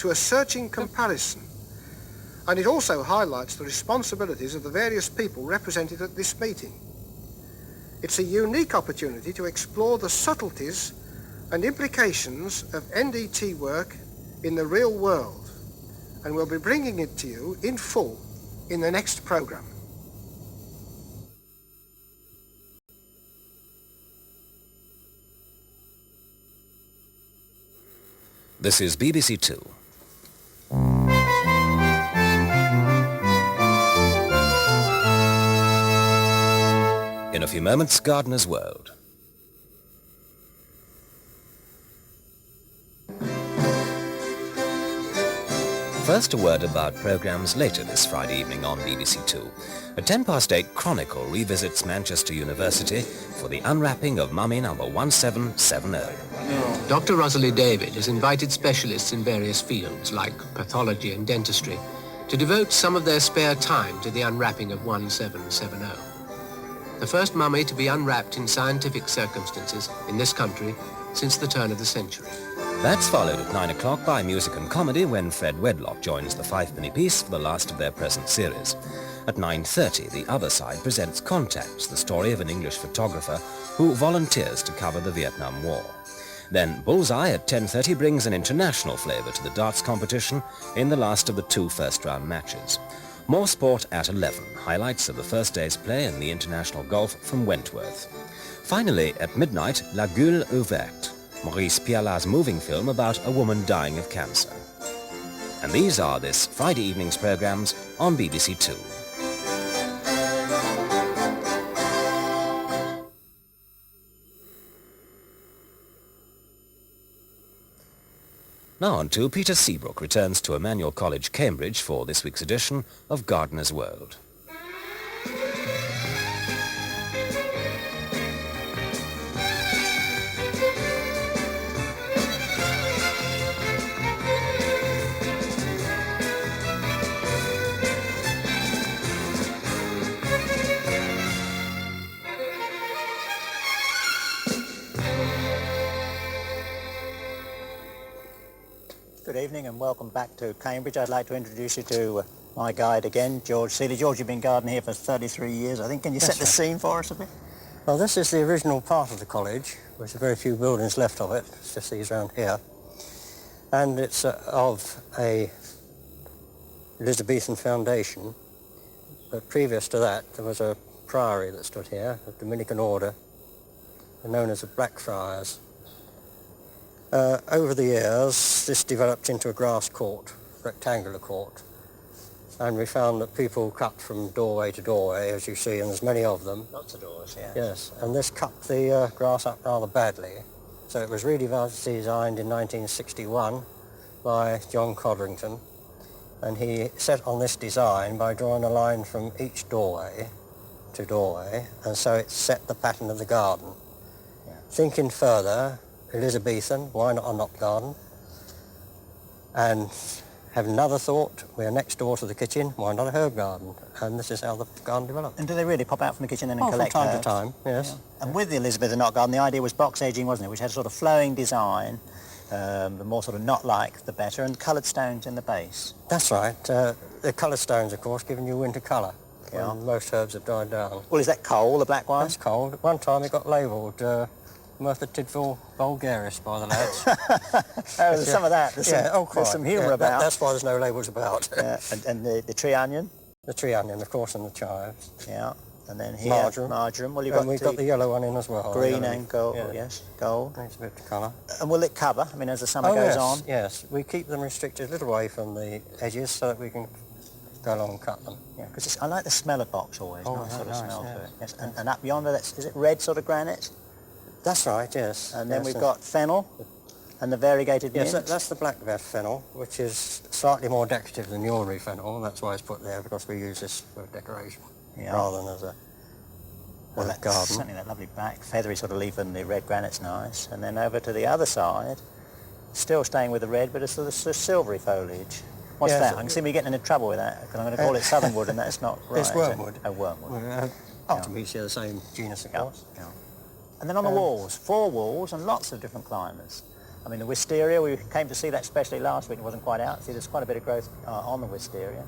to a searching comparison, and it also highlights the responsibilities of the various people represented at this meeting. It's a unique opportunity to explore the subtleties and implications of NDT work in the real world, and we'll be bringing it to you in full in the next programme. This is BBC Two. In a few moments, Gardener's World. First, a word about programmes later this Friday evening on BBC Two. At 8:10, Chronicle revisits Manchester University for the unwrapping of mummy number 1770. Dr. Rosalie David has invited specialists in various fields, like pathology and dentistry, to devote some of their spare time to the unwrapping of 1770. The first mummy to be unwrapped in scientific circumstances in this country since the turn of the century. That's followed at 9 o'clock by music and comedy when Fred Wedlock joins the Fivepenny Piece for the last of their present series. At 9:30, The Other Side presents Contacts, the story of an English photographer who volunteers to cover the Vietnam War. Then Bullseye at 10:30 brings an international flavour to the darts competition in the last of the two first-round matches. More sport at 11, highlights of the first day's play in the international golf from Wentworth. Finally, at midnight, La Gueule Ouverte, Maurice Pialat's moving film about a woman dying of cancer. And these are this Friday evening's programmes on BBC Two. Now on to Peter Seabrook returns to Emmanuel College, Cambridge for this week's edition of Gardener's World. Good evening and welcome back to Cambridge. I'd like to introduce you to my guide again, George Seeley. George, you've been gardening here for 33 years, I think. Can you set the scene for us a bit? Well, this is the original part of the college, which there are very few buildings left of it. It's just these around here. And it's of a Elizabethan foundation. But previous to that, there was a priory that stood here, a Dominican order, known as the Blackfriars. Over the years, this developed into a grass court, rectangular court, and we found that people cut from doorway to doorway, as you see, and there's many of them. Lots of doors, yeah. Yes, and this cut the grass up rather badly, so it was redesigned in 1961 by John Codrington, and he set on this design by drawing a line from each doorway to doorway, and so it set the pattern of the garden. Yeah. Thinking further, Elizabethan, why not a knot garden? And have another thought, we're next door to the kitchen, why not a herb garden? And this is how the garden developed. And do they really pop out from the kitchen and collect from time herbs? to time, yes. Yeah. And with the Elizabethan knot garden, the idea was box edging, wasn't it, which had a sort of flowing design, the more sort of knot-like, the better, and coloured stones in the base. That's right. The coloured stones, of course, giving you winter colour. Yeah. When most herbs have died down. Well, is that coal, the black one? That's coal. At one time it got labelled Merthyr Tydfil vulgaris by the lads. There's some of that. There's some humour about. That's why there's no labels about. Yeah. And the tree onion? The tree onion, of course, and the chives. Yeah. And then here, marjoram. Well, we've got the yellow one in as well. Green and gold, yes, gold. Needs a bit of colour. And will it cover, I mean, as the summer goes on? Yes, we keep them restricted a little way from the edges so that we can go along and cut them. Yeah, because I like the smell of box always, nice sort of smell yeah. to it. Yes. And up yonder, is it red sort of granite? That's right, yes. And then we've got fennel and the variegated mint. Yes, that's the black fennel, which is slightly more decorative than the ordinary fennel. That's why it's put there, because we use this for decoration rather than as a garden. Certainly that lovely black feathery sort of leaf, and the red granite's nice. And then over to the other side, still staying with the red, but it's sort of silvery foliage. What's that? I can see me getting into trouble with that, because I'm going to call it southernwood, and that's not right. It's wormwood. Oh, wormwood. Artemisia, the same genus, of course. Yeah. And then on the walls, 4 walls and lots of different climbers. I mean, the wisteria, we came to see that especially last week, it wasn't quite out. See, there's quite a bit of growth on the wisteria.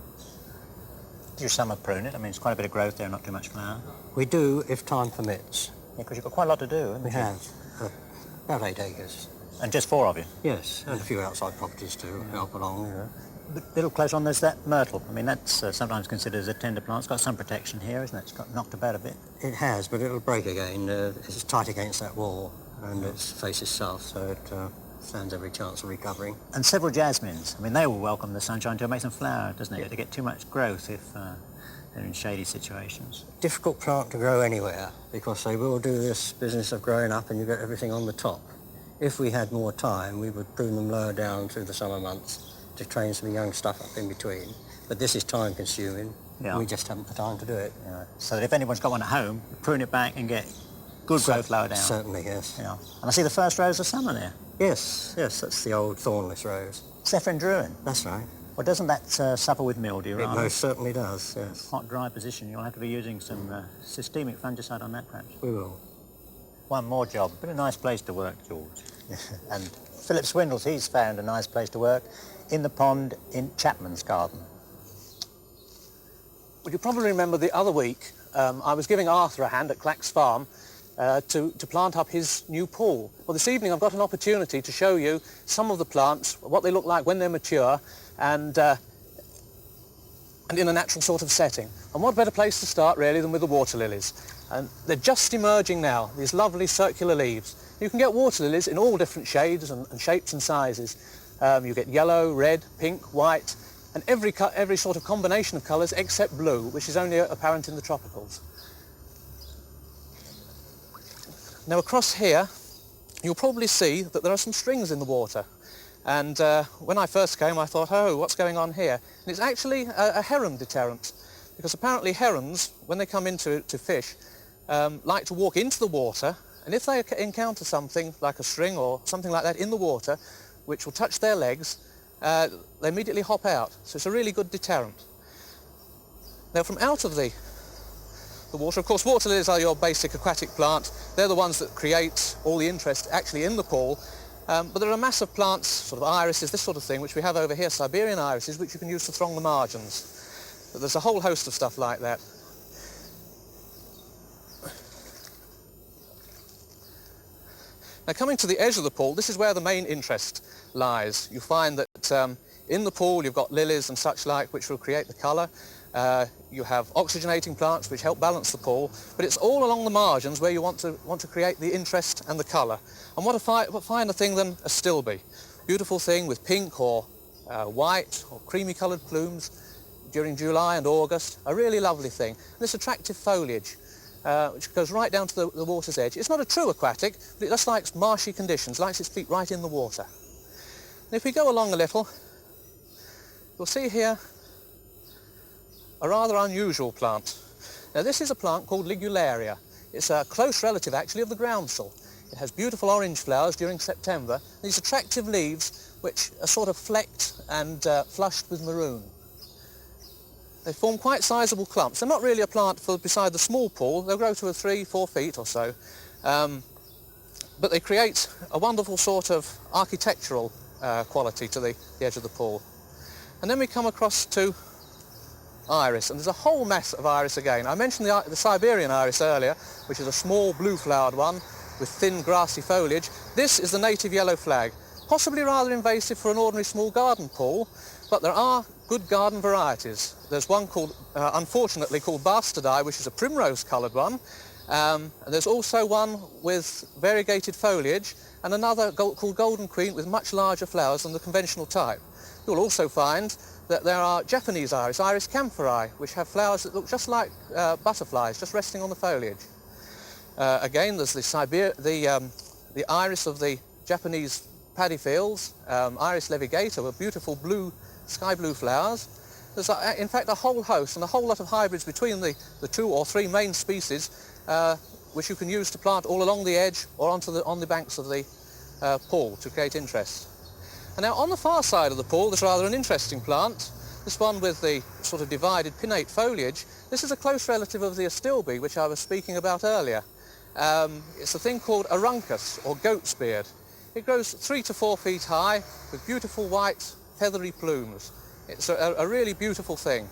Do you summer prune it? I mean, it's quite a bit of growth there, not too much flower. We do, if time permits. Yeah, because you've got quite a lot to do, haven't you? We have. About 8 acres. And just 4 of you? Yes, and a few outside properties to help along. A little close on, there's that myrtle. I mean, that's sometimes considered as a tender plant. It's got some protection here, isn't it? It's got knocked about a bit. It has, but it'll break again. It's tight against that wall, and it faces south, so it stands every chance of recovering. And several jasmines. I mean, they will welcome the sunshine to make them flower, doesn't it? To get too much growth if they're in shady situations. Difficult plant to grow anywhere, because they will do this business of growing up and you get everything on the top. If we had more time, we would prune them lower down through the summer months to train some young stuff up in between. But this is time consuming. Yeah. We just haven't the time to do it. Yeah. So that if anyone's got one at home, prune it back and get good growth lower down. Certainly, yes. Yeah. And I see the first rose of summer there. Yes, that's the old thornless rose. Zephyrin druin. That's right. Well, doesn't that suffer with mildew? It most certainly does, yes. Hot, dry position. You'll have to be using some systemic fungicide on that, perhaps. We will. One more job. Been a nice place to work, George. And Philip Swindles, he's found a nice place to work in the pond in Chapman's garden. Well, you probably remember the other week I was giving Arthur a hand at Clack's farm to plant up his new pool. Well, this evening I've got an opportunity to show you some of the plants, what they look like when they're mature, and in a natural sort of setting. And what better place to start really than with the water lilies. And they're just emerging now, these lovely circular leaves. You can get water lilies in all different shades and shapes and sizes. You get yellow, red, pink, white, and every sort of combination of colours except blue, which is only apparent in the tropicals. Now across here, you'll probably see that there are some strings in the water. And when I first came, I thought, oh, what's going on here? And it's actually a heron deterrent, because apparently herons, when they come into to fish, like to walk into the water, and if they encounter something like a string or something like that in the water, which will touch their legs, they immediately hop out. So it's a really good deterrent. Now from out of the water, of course, water lilies are your basic aquatic plant. They're the ones that create all the interest actually in the pool. But there are a mass of plants, sort of irises, this sort of thing, which we have over here, Siberian irises, which you can use to throng the margins. But there's a whole host of stuff like that. Now coming to the edge of the pool, this is where the main interest lies. You find that in the pool you've got lilies and such like which will create the colour. You have oxygenating plants which help balance the pool, but it's all along the margins where you want to create the interest and the colour. And what finer thing than a stilby? Beautiful thing with pink or white or creamy coloured plumes during July and August. A really lovely thing. And this attractive foliage which goes right down to the water's edge. It's not a true aquatic, but it just likes marshy conditions, likes its feet right in the water. And if we go along a little, you'll see here a rather unusual plant. Now this is a plant called Ligularia. It's a close relative actually of the groundsel. It has beautiful orange flowers during September, these attractive leaves which are sort of flecked and flushed with maroon. They form quite sizable clumps. They're not really a plant for beside the small pool. They'll grow to 3-4 feet or so. But they create a wonderful sort of architectural quality to the edge of the pool. And then we come across to iris, and there's a whole mess of iris again. I mentioned the Siberian iris earlier, which is a small blue-flowered one with thin grassy foliage. This is the native yellow flag, possibly rather invasive for an ordinary small garden pool, but there are good garden varieties. There's one called, unfortunately, called Bastardii, which is a primrose-coloured one, and there's also one with variegated foliage, and another called Golden Queen with much larger flowers than the conventional type. You'll also find that there are Japanese iris, Iris camphori, which have flowers that look just like butterflies, just resting on the foliage. Again, there's the iris of the Japanese paddy fields, Iris levigata, with beautiful blue, sky blue flowers. There's in fact a whole host and a whole lot of hybrids between the 2 or 3 main species, which you can use to plant all along the edge or on the banks of the pool to create interest. And now on the far side of the pool there's rather an interesting plant, this one with the sort of divided pinnate foliage. This is a close relative of the astilbe, which I was speaking about earlier. It's a thing called Aruncus, or goat's beard. It grows 3 to 4 feet high with beautiful white feathery plumes. It's a really beautiful thing.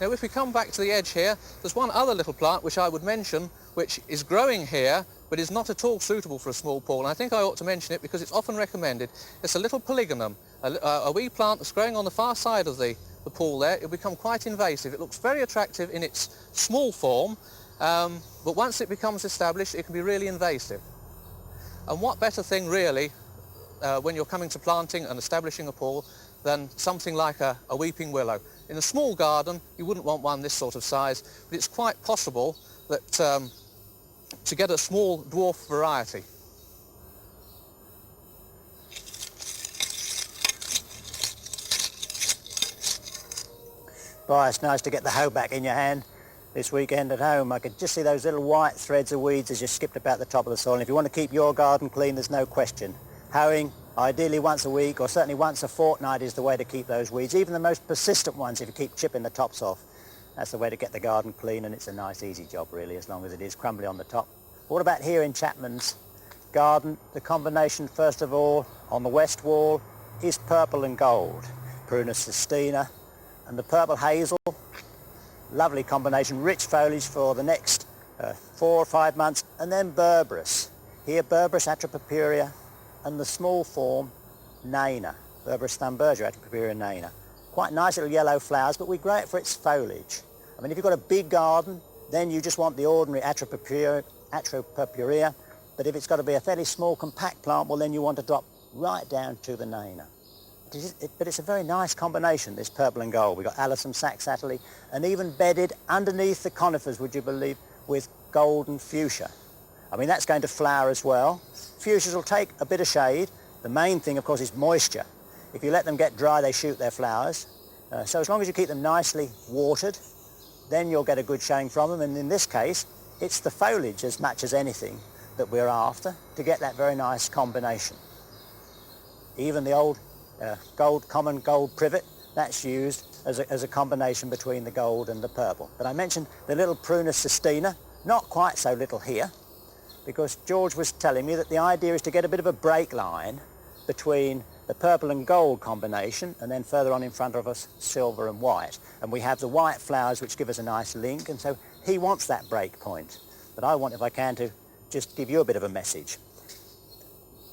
Now if we come back to the edge here, there's one other little plant which I would mention which is growing here but is not at all suitable for a small pool, and I think I ought to mention it because it's often recommended. It's a little polygonum, a wee plant that's growing on the far side of the pool there. It'll become quite invasive. It looks very attractive in its small form, but once it becomes established it can be really invasive. And what better thing really when you're coming to planting and establishing a pool than something like a weeping willow. In a small garden you wouldn't want one this sort of size, but it's quite possible that to get a small dwarf variety. Boy, it's nice to get the hoe back in your hand this weekend at home. I could just see those little white threads of weeds as you skipped about the top of the soil. And if you want to keep your garden clean, there's no question. Hoeing, ideally once a week or certainly once a fortnight, is the way to keep those weeds, even the most persistent ones, if you keep chipping the tops off. That's the way to get the garden clean, and it's a nice easy job really, as long as it is crumbly on the top. What about here in Chapman's garden? The combination, first of all, on the west wall is purple and gold. Prunus sestina and the purple hazel. Lovely combination, rich foliage for the next 4 or 5 months. And then Berberis. Here Berberis atropapuria and the small form Nana. Berberis thunbergia atropapuria Nana. Quite nice little yellow flowers, but we grow it for its foliage. I mean, if you've got a big garden, then you just want the ordinary atropapuria, but if it's got to be a fairly small compact plant, well then you want to drop right down to the Nana. But it's a very nice combination, this purple and gold. We've got Alyssum saxatile, and even bedded underneath the conifers, would you believe, with golden fuchsia. I mean, that's going to flower as well. Fuchsias will take a bit of shade. The main thing, of course, is moisture. If you let them get dry, they shoot their flowers. So as long as you keep them nicely watered, then you'll get a good showing from them. And in this case, it's the foliage as much as anything that we're after to get that very nice combination. Even the old common gold privet, that's used as a combination between the gold and the purple. But I mentioned the little Prunus sestina, not quite so little here, because George was telling me that the idea is to get a bit of a break line between the purple and gold combination, and then further on in front of us, silver and white. And we have the white flowers which give us a nice link, and so he wants that break point. But I want, if I can, to just give you a bit of a message.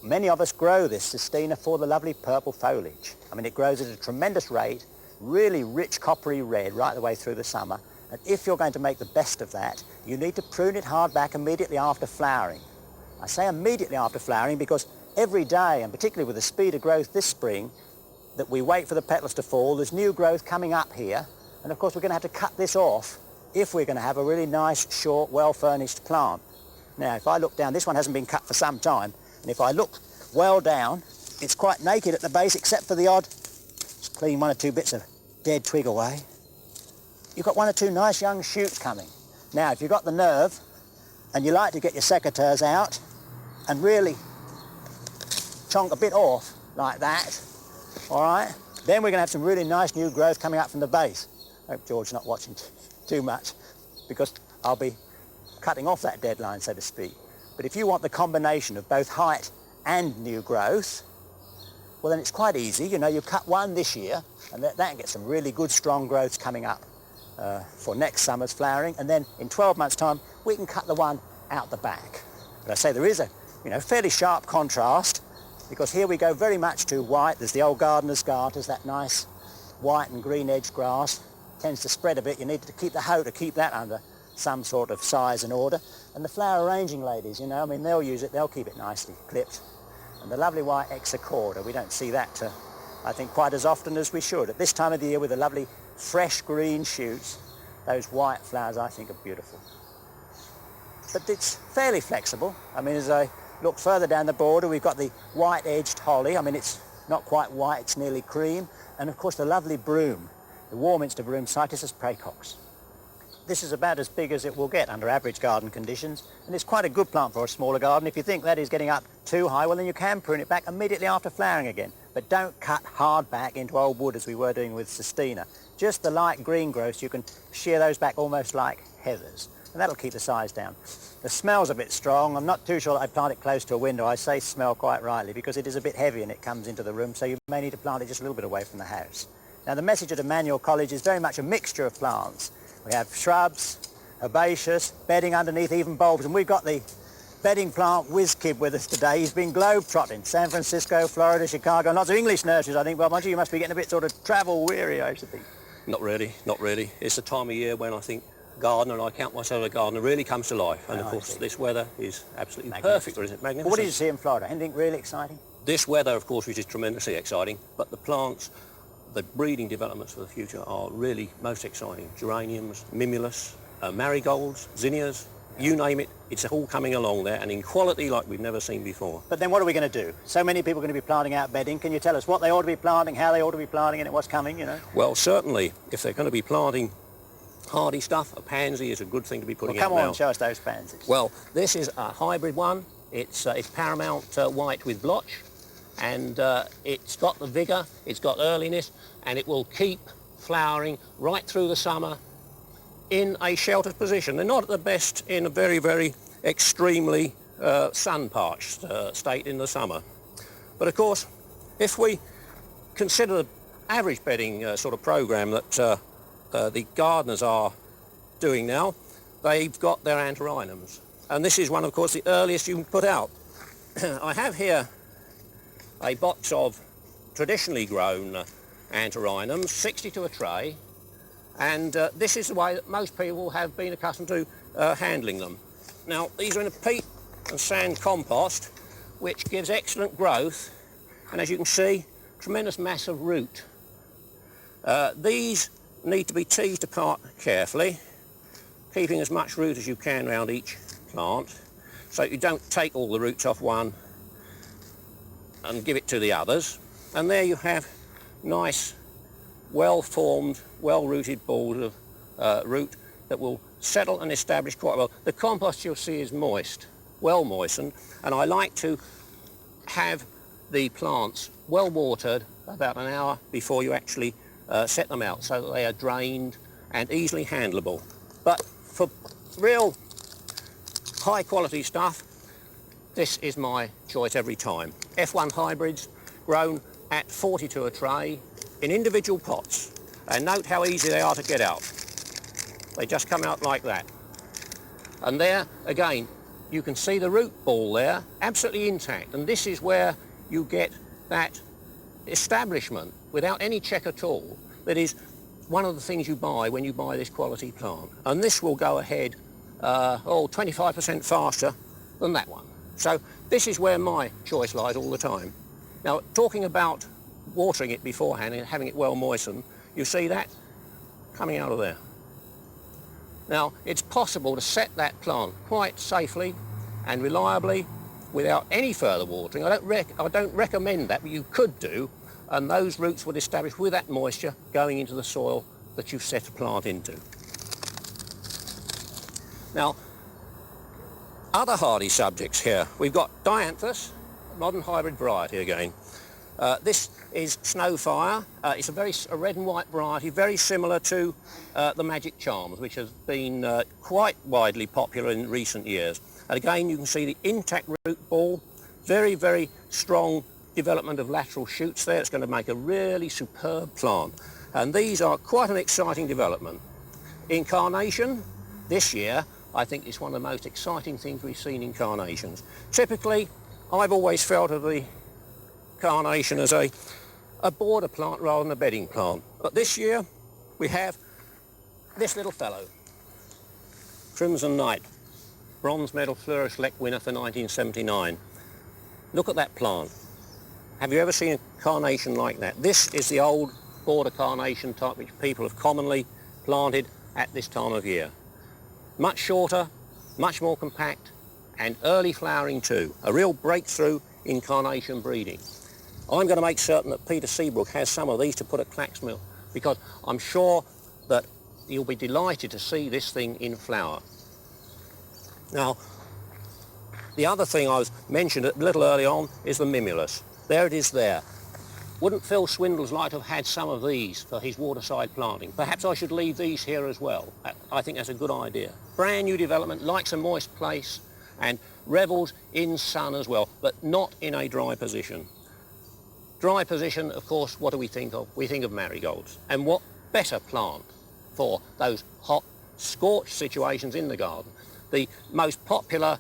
Many of us grow this sestina for the lovely purple foliage. I mean, it grows at a tremendous rate, really rich coppery red right the way through the summer. And if you're going to make the best of that, you need to prune it hard back immediately after flowering. I say immediately after flowering because every day, and particularly with the speed of growth this spring, that we wait for the petals to fall, there's new growth coming up here. And of course we're going to have to cut this off if we're going to have a really nice, short, well-furnished plant. Now, if I look down, this one hasn't been cut for some time, and if I look well down, it's quite naked at the base, except for the odd, just clean 1 or 2 bits of dead twig away. You've got 1 or 2 nice young shoots coming. Now, if you've got the nerve, and you like to get your secateurs out, and really chonk a bit off, like that, all right? Then we're going to have some really nice new growth coming up from the base. I hope George's not watching too much, because I'll be cutting off that deadline, so to speak. But if you want the combination of both height and new growth, well then it's quite easy. You know, you cut one this year, and that gets some really good strong growths coming up for next summer's flowering, and then in 12 months' time we can cut the one out the back. But I say there is a fairly sharp contrast, because here we go very much to white. There's the old gardener's garters, that nice white and green edged grass. Tends to spread a bit. You need to keep the hoe to keep that under some sort of size and order. And the flower arranging ladies, I mean, they'll use it, they'll keep it nicely clipped. And the lovely white exocorda, we don't see that, I think, quite as often as we should. At this time of the year with the lovely fresh green shoots, those white flowers I think are beautiful. But it's fairly flexible. I mean, as I look further down the border, we've got the white-edged holly. I mean, it's not quite white, it's nearly cream. And of course the lovely broom, the Warminster broom, Cytisus praecox. This is about as big as it will get under average garden conditions, and it's quite a good plant for a smaller garden. If you think that is getting up too high, well then you can prune it back immediately after flowering again. but don't cut hard back into old wood as we were doing with Sestina. Just the light green growths, you can shear those back almost like heathers, and that'll keep the size down. The smell's a bit strong. I'm not too sure that I plant it close to a window. I say smell quite rightly because it is a bit heavy and it comes into the room, so you may need to plant it just a little bit away from the house. Now the message at Emmanuel College is very much a mixture of plants. We have shrubs, herbaceous, bedding underneath, even bulbs, and we've got the bedding plant whiz kid with us today. He's been globe-trotting, San Francisco, Florida, Chicago, and lots of English nurseries, I think. Well, mind you must be getting a bit sort of travel weary, I should think. Not really, not really. It's the time of year when I think gardener, and I count myself a gardener, really comes to life. And of course, this weather is absolutely perfect, isn't it? Magnificent. Well, what did you see in Florida? Anything really exciting? This weather, of course, which is tremendously exciting, but the plants, the breeding developments for the future are really most exciting. Geraniums, mimulus, marigolds, zinnias, you name it, it's all coming along there, and in quality like we've never seen before. But then what are we going to do? So many people are going to be planting out bedding. Can you tell us what they ought to be planting, how they ought to be planting it, and what's coming, you know? Well, certainly, if they're going to be planting hardy stuff, a pansy is a good thing to be putting out now. Come on, show us those pansies. Well, this is a hybrid one. It's Paramount White with blotch, and it's got the vigour, it's got earliness, and it will keep flowering right through the summer in a sheltered position. They're not at the best in a very, very extremely sun-parched state in the summer. But of course, if we consider the average bedding sort of program that the gardeners are doing now, they've got their antirrhinums. And this is one, of course, the earliest you can put out. I have here a box of traditionally grown antirrhinums, 60 to a tray, and this is the way that most people have been accustomed to handling them. Now, these are in a peat and sand compost, which gives excellent growth, and as you can see, tremendous mass of root. These need to be teased apart carefully, keeping as much root as you can around each plant, so you don't take all the roots off one and give it to the others. And there you have nice, well-formed, well-rooted balls of root that will settle and establish quite well. The compost you'll see is moist, well moistened, and I like to have the plants well watered about an hour before you actually set them out, so that they are drained and easily handleable. But for real high quality stuff, this is my choice every time. F1 hybrids grown at 40 to a tray in individual pots, and note how easy they are to get out. They just come out like that. And there again you can see the root ball there absolutely intact, and this is where you get that establishment without any check at all. That is one of the things you buy when you buy this quality plant, and this will go ahead 25% faster than that one. So this is where my choice lies all the time. Now, talking about watering it beforehand and having it well moistened, you see that coming out of there. Now, it's possible to set that plant quite safely and reliably without any further watering. I don't recommend that, but you could do, and those roots would establish with that moisture going into the soil that you've set a plant into. Now, other hardy subjects here. We've got Dianthus, modern hybrid variety again. This is Snowfire. It's a red and white variety, very similar to the Magic Charms, which has been quite widely popular in recent years. And again, you can see the intact root ball, very, very strong development of lateral shoots there. It's going to make a really superb plant. And these are quite an exciting development. In carnation, this year, I think it's one of the most exciting things we've seen in carnations. Typically, I've always felt of the carnation as a border plant rather than a bedding plant. But this year, we have this little fellow, Crimson Knight, bronze medal Flourish Select winner for 1979. Look at that plant. Have you ever seen a carnation like that? This is the old border carnation type which people have commonly planted at this time of year. Much shorter, much more compact, and early flowering too. A real breakthrough in carnation breeding. I'm going to make certain that Peter Seabrook has some of these to put at Clacksmill, because I'm sure that you'll be delighted to see this thing in flower. Now, the other thing I was mentioned a little early on is the mimulus. There it is there. Wouldn't Phil Swindles like to have had some of these for his waterside planting? Perhaps I should leave these here as well. I think that's a good idea. Brand new development, likes a moist place, and revels in sun as well, but not in a dry position. Dry position, of course, what do we think of? We think of marigolds. And what better plant for those hot, scorched situations in the garden? The most popular,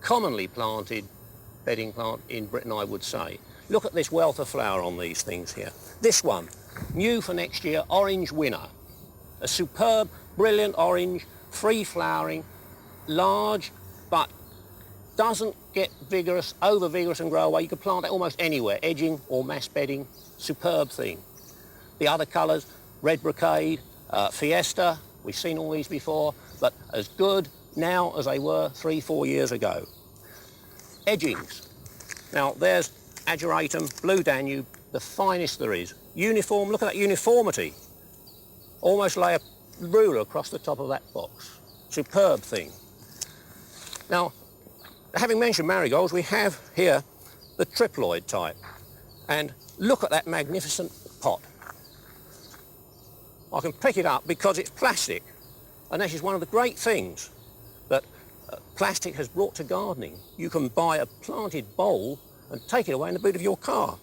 commonly planted bedding plant in Britain, I would say. Look at this wealth of flower on these things here. This one, new for next year, Orange Winner. A superb, brilliant orange, free flowering, large, but doesn't get vigorous, over vigorous and grow away. You can plant it almost anywhere, edging or mass bedding, superb thing. The other colours, red brocade, fiesta, we've seen all these before, but as good now as they were 3-4 years ago. Edgings. Now there's Ageratum, Blue Danube, the finest there is. Uniform, look at that uniformity. Almost lay a ruler across the top of that box. Superb thing. Now, having mentioned marigolds, we have here the triploid type. And look at that magnificent pot. I can pick it up because it's plastic. And this is one of the great things that plastic has brought to gardening. You can buy a planted bowl and take it away in the boot of your car.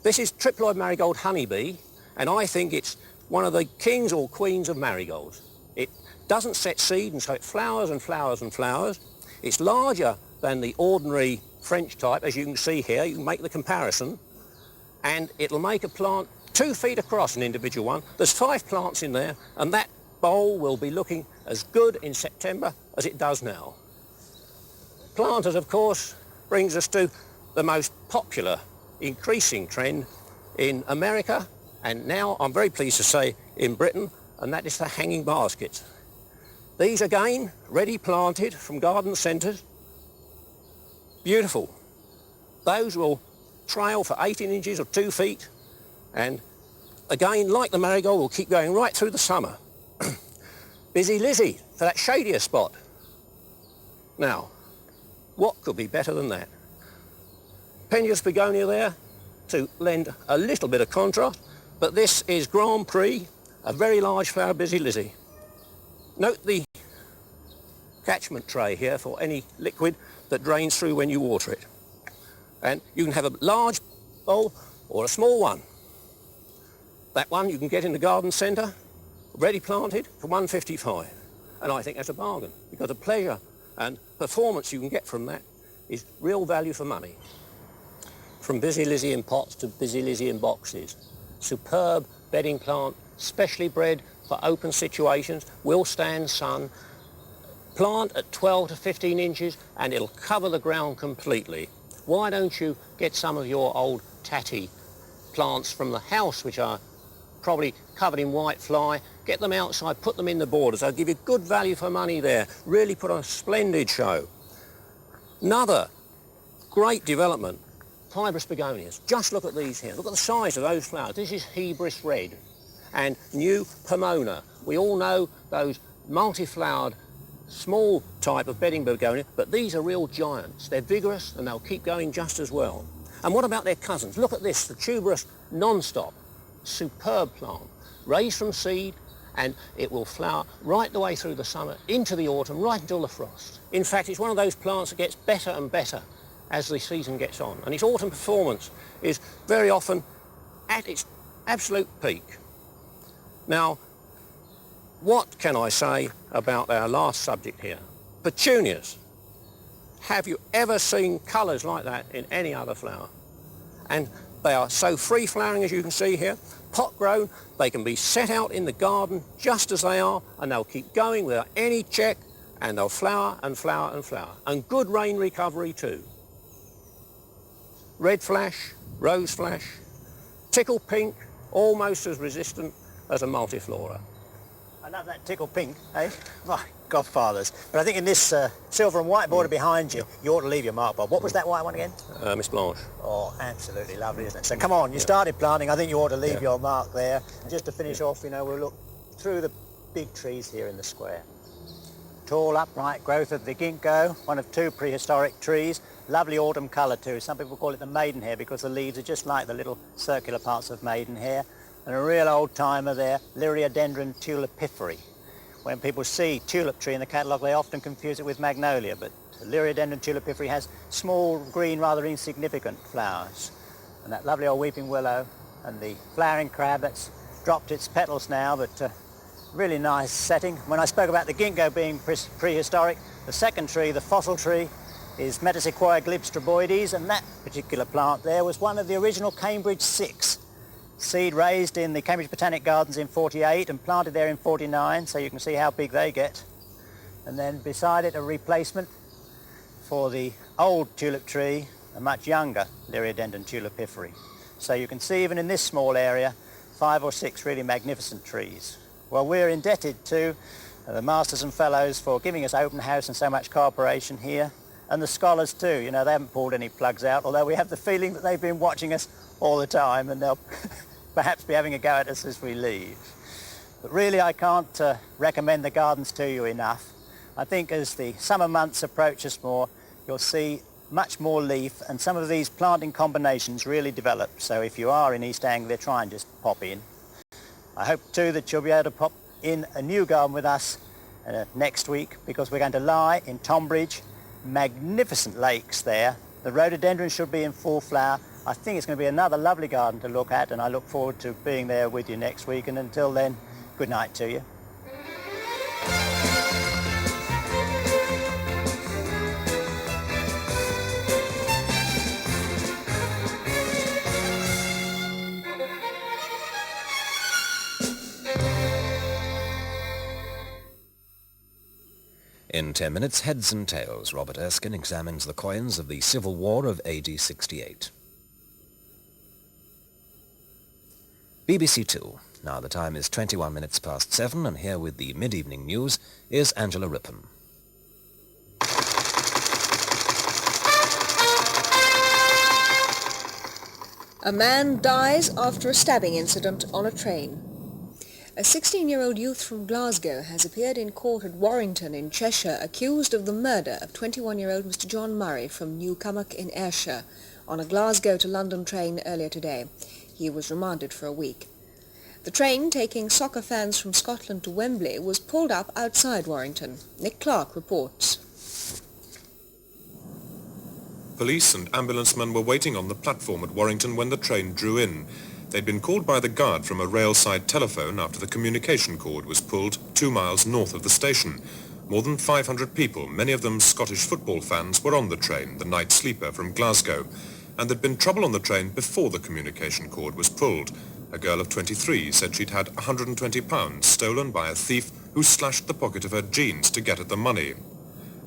This is triploid marigold honeybee, and I think it's one of the kings or queens of marigolds. It doesn't set seed, and so it flowers and flowers and flowers. It's larger than the ordinary French type, as you can see here. You can make the comparison, and it'll make a plant 2 feet across, an individual one. There's 5 plants in there, and that bowl will be looking as good in September as it does now. Planters, of course, brings us to the most popular increasing trend in America, and now I'm very pleased to say in Britain, and that is the hanging baskets. These again, ready planted from garden centres. Beautiful. Those will trail for 18 inches or 2 feet, and again, like the marigold, will keep going right through the summer. Busy Lizzie for that shadier spot. Now, what could be better than that? Pendulous begonia there to lend a little bit of contrast, but this is Grand Prix, a very large flower Busy Lizzie. Note the catchment tray here for any liquid that drains through when you water it. And you can have a large bowl or a small one. That one you can get in the garden centre, ready planted for $1.55. And I think that's a bargain, because the pleasure and performance you can get from that is real value for money. From Busy Lizzie in pots to Busy Lizzie in boxes. Superb bedding plant, specially bred for open situations, will stand sun. Plant at 12 to 15 inches and it'll cover the ground completely. Why don't you get some of your old tatty plants from the house, which are probably covered in white fly, get them outside, put them in the borders. They'll give you good value for money there. Really put on a splendid show. Another great development, fibrous begonias. Just look at these here. Look at the size of those flowers. This is Hebris red and new Pomona. We all know those multi-flowered small type of bedding begonia, but these are real giants. They're vigorous and they'll keep going just as well. And what about their cousins? Look at this, the tuberous non-stop. Superb plant, raised from seed, and it will flower right the way through the summer, into the autumn, right until the frost. In fact, it's one of those plants that gets better and better as the season gets on, and its autumn performance is very often at its absolute peak. Now, what can I say about our last subject here? Petunias. Have you ever seen colours like that in any other flower? And they are so free-flowering, as you can see here, pot-grown. They can be set out in the garden just as they are, and they'll keep going without any check, and they'll flower and flower and flower. And good rain recovery too. Red flash, rose flash, tickle pink, almost as resistant as a multiflora. I love that tickle pink, eh? My godfathers. But I think in this silver and white border behind you, you ought to leave your mark, Bob. What was that white one again? Miss Blanche. Oh, absolutely lovely, isn't it? So come on, you started planting. I think you ought to leave your mark there. And just to finish off, you know, we'll look through the big trees here in the square. Tall, upright growth of the ginkgo, one of 2 prehistoric trees, lovely autumn colour too. Some people call it the maidenhair because the leaves are just like the little circular parts of maidenhair. And a real old timer there, Liriodendron tulipiferi. When people see tulip tree in the catalogue, they often confuse it with magnolia, but Liriodendron tulipiferi has small, green, rather insignificant flowers. And that lovely old weeping willow and the flowering crab that's dropped its petals now, but really nice setting. When I spoke about the ginkgo being prehistoric, the second tree, the fossil tree, is Metasequoia glibstroboides, and that particular plant there was one of the original Cambridge 6. Seed raised in the Cambridge Botanic Gardens in 48 and planted there in 49, so you can see how big they get. And then beside it a replacement for the old tulip tree, a much younger Liriodendron tulipiferi. So you can see even in this small area, 5 or 6 really magnificent trees. Well, we're indebted to the Masters and Fellows for giving us open house and so much cooperation here, and the scholars too. You know, they haven't pulled any plugs out, although we have the feeling that they've been watching us all the time, and they'll perhaps be having a go at us as we leave. But really I can't recommend the gardens to you enough. I think as the summer months approach us more, you'll see much more leaf, and some of these planting combinations really develop. So if you are in East Anglia, try and just pop in. I hope too that you'll be able to pop in a new garden with us next week, because we're going to lie in Tonbridge. Magnificent lakes there. The rhododendron should be in full flower. I think it's going to be another lovely garden to look at, and I look forward to being there with you next week. And until then, good night to you. In 10 minutes, Heads and Tails, Robert Erskine examines the coins of the Civil War of AD 68. BBC Two. Now the time is 21 minutes past 7, and here with the mid-evening news is Angela Rippon. A man dies after a stabbing incident on a train. A 16-year-old youth from Glasgow has appeared in court at Warrington in Cheshire accused of the murder of 21-year-old Mr. John Murray from Newcomock in Ayrshire on a Glasgow to London train earlier today. He was remanded for a week. The train taking soccer fans from Scotland to Wembley was pulled up outside Warrington. Nick Clark reports. Police and ambulancemen were waiting on the platform at Warrington when the train drew in. They'd been called by the guard from a railside telephone after the communication cord was pulled 2 miles north of the station. More than 500 people, many of them Scottish football fans, were on the train, the night sleeper from Glasgow. And there'd been trouble on the train before the communication cord was pulled. A girl of 23 said she'd had £120 stolen by a thief who slashed the pocket of her jeans to get at the money.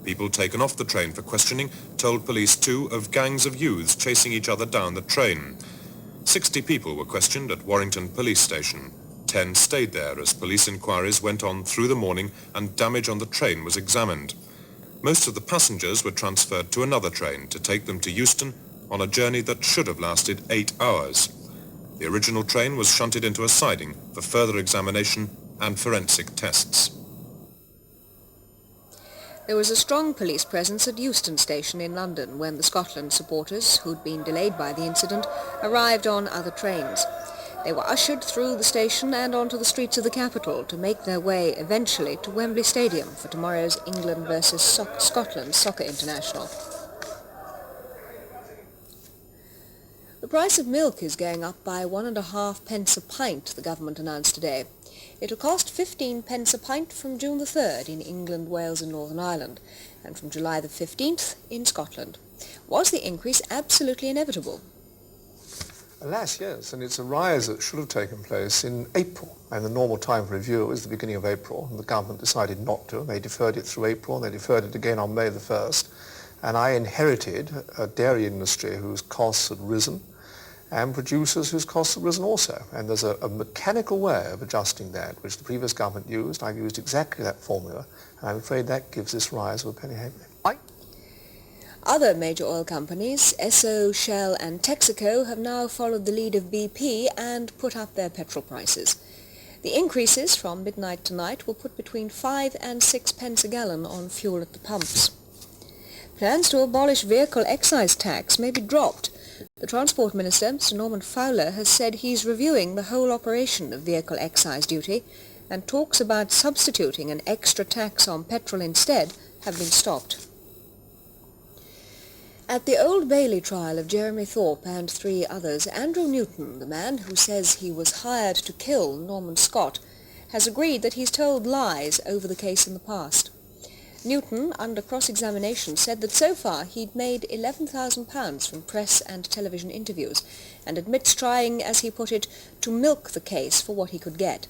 People taken off the train for questioning told police too of gangs of youths chasing each other down the train. 60 people were questioned at Warrington Police Station. 10 stayed there as police inquiries went on through the morning and damage on the train was examined. Most of the passengers were transferred to another train to take them to Euston on a journey that should have lasted 8 hours. The original train was shunted into a siding for further examination and forensic tests. There was a strong police presence at Euston Station in London when the Scotland supporters, who'd been delayed by the incident, arrived on other trains. They were ushered through the station and onto the streets of the capital to make their way eventually to Wembley Stadium for tomorrow's England versus Scotland Soccer International. The price of milk is going up by 1.5 pence a pint, the government announced today. It'll cost 15 pence a pint from June the 3rd in England, Wales and Northern Ireland, and from July the 15th in Scotland. Was the increase absolutely inevitable? Alas, yes, and it's a rise that should have taken place in April, and the normal time for review was the beginning of April, and the government decided not to, and they deferred it through April, and they deferred it again on May the 1st, and I inherited a dairy industry whose costs had risen, and producers whose costs have risen also. And there's a mechanical way of adjusting that, which the previous government used. I've used exactly that formula, and I'm afraid that gives this rise of a penny halfpenny. Other major oil companies, Esso, Shell and Texaco, have now followed the lead of BP and put up their petrol prices. The increases from midnight tonight will put between 5 and 6 pence a gallon on fuel at the pumps. Plans to abolish vehicle excise tax may be dropped. The Transport Minister, Mr Norman Fowler, has said he's reviewing the whole operation of vehicle excise duty, and talks about substituting an extra tax on petrol instead have been stopped. At the Old Bailey trial of Jeremy Thorpe and 3 others, Andrew Newton, the man who says he was hired to kill Norman Scott, has agreed that he's told lies over the case in the past. Newton, under cross-examination, said that so far he'd made £11,000 from press and television interviews, and admits trying, as he put it, to milk the case for what he could get.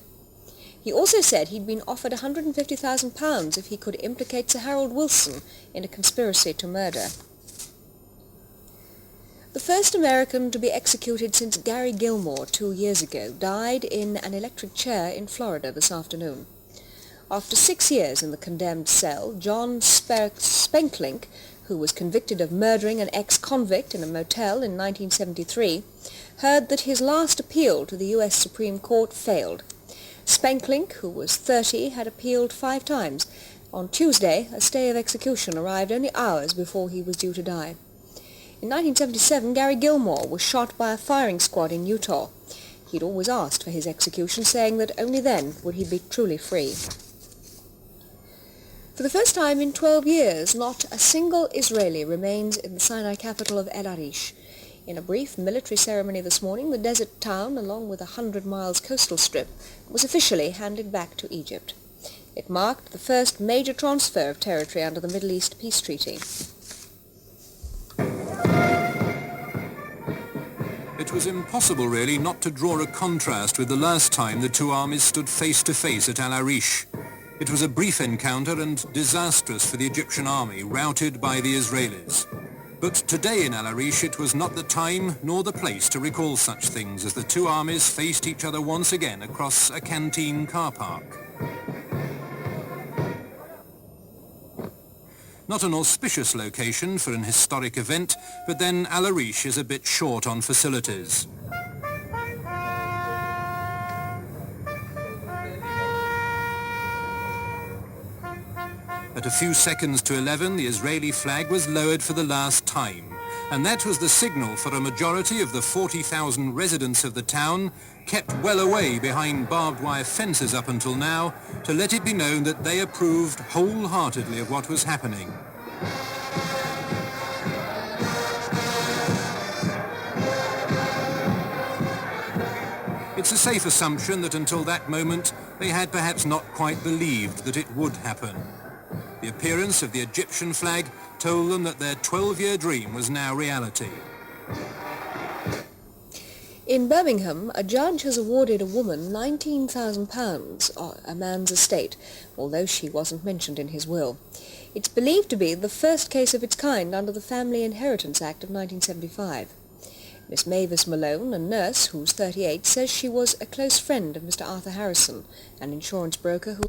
He also said he'd been offered £150,000 if he could implicate Sir Harold Wilson in a conspiracy to murder. The first American to be executed since Gary Gilmore 2 years ago died in an electric chair in Florida this afternoon. After 6 years in the condemned cell, John Spenklink, who was convicted of murdering an ex-convict in a motel in 1973, heard that his last appeal to the U.S. Supreme Court failed. Spenklink, who was 30, had appealed 5 times. On Tuesday, a stay of execution arrived only hours before he was due to die. In 1977, Gary Gilmore was shot by a firing squad in Utah. He'd always asked for his execution, saying that only then would he be truly free. For the first time in 12 years, not a single Israeli remains in the Sinai capital of El Arish. In a brief military ceremony this morning, the desert town, along with 100 miles coastal strip, was officially handed back to Egypt. It marked the first major transfer of territory under the Middle East Peace Treaty. It was impossible, really, not to draw a contrast with the last time the two armies stood face to face at Al Arish. It was a brief encounter and disastrous for the Egyptian army, routed by the Israelis. But today in Al Arish it was not the time nor the place to recall such things as the two armies faced each other once again across a canteen car park. Not an auspicious location for an historic event, but then Al Arish is a bit short on facilities. At a few seconds to 11, the Israeli flag was lowered for the last time, and that was the signal for a majority of the 40,000 residents of the town, kept well away behind barbed wire fences up until now, to let it be known that they approved wholeheartedly of what was happening. It's a safe assumption that until that moment they had perhaps not quite believed that it would happen. The appearance of the Egyptian flag told them that their 12-year dream was now reality. In Birmingham, a judge has awarded a woman £19,000, a man's estate, although she wasn't mentioned in his will. It's believed to be the first case of its kind under the Family Inheritance Act of 1975. Miss Mavis Malone, a nurse who's 38, says she was a close friend of Mr. Arthur Harrison, an insurance broker who